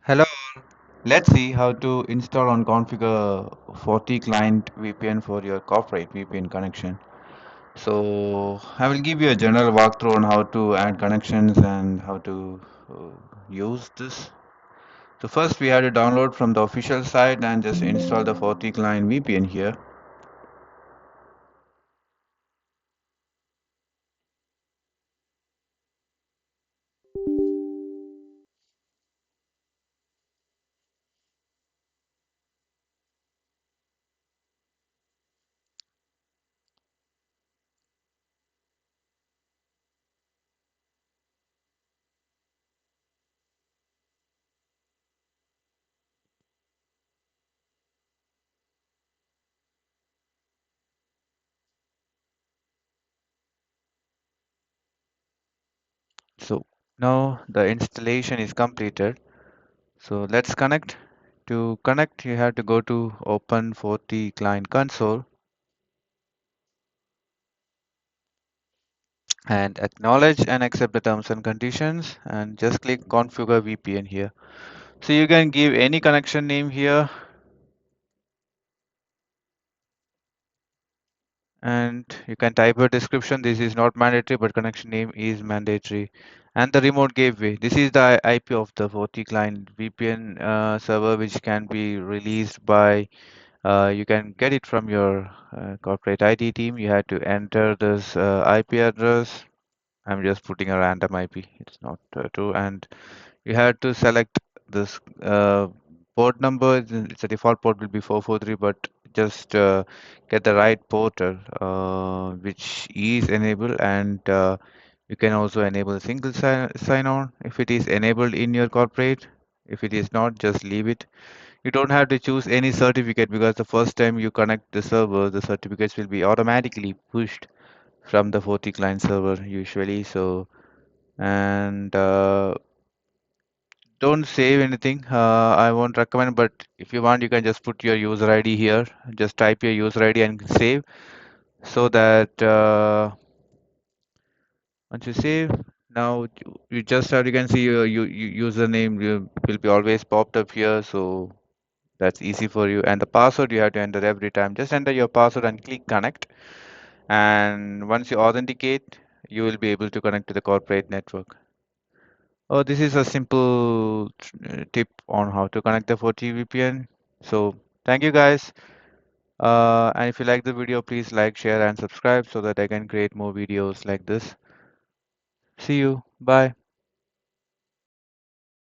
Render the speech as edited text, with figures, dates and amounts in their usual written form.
Hello, let's see how to install and configure FortiClient VPN for your corporate VPN connection. So I will give you a general walkthrough on how to add connections and how to use this. So first we have to download from the official site and just install the FortiClient VPN here. So now the installation is completed. So let's connect. To connect, you have to go to Open FortiClient console and acknowledge and accept the terms and conditions and just click configure VPN here. So you can give any connection name here and you can type a description. This is not mandatory, but connection name is mandatory. And the remote gateway. This is the IP of the FortiClient VPN server, which can be released by, you can get it from your corporate IT team. You have to enter this IP address. I'm just putting a random IP. It's not true. And you have to select this port number. It's a default port will be 443, but just get the right portal which is enabled, and you can also enable single sign on if it is enabled in your corporate. If it is not, just leave it. You don't have to choose any certificate because the first time you connect the server, the certificates will be automatically pushed from the FortiClient server usually. So, and don't save anything. I won't recommend, but if you want, you can just put your user ID here. Just type your user ID and save so that once you save, now you just have, you can see your username will be always popped up here. So that's easy for you. And the password you have to enter every time. Just enter your password and click connect. And once you authenticate, you will be able to connect to the corporate network. Oh, this is a simple tip on how to connect the 4G VPN. So thank you guys. And if you like the video, please like, share, and subscribe so that I can create more videos like this. See you. Bye.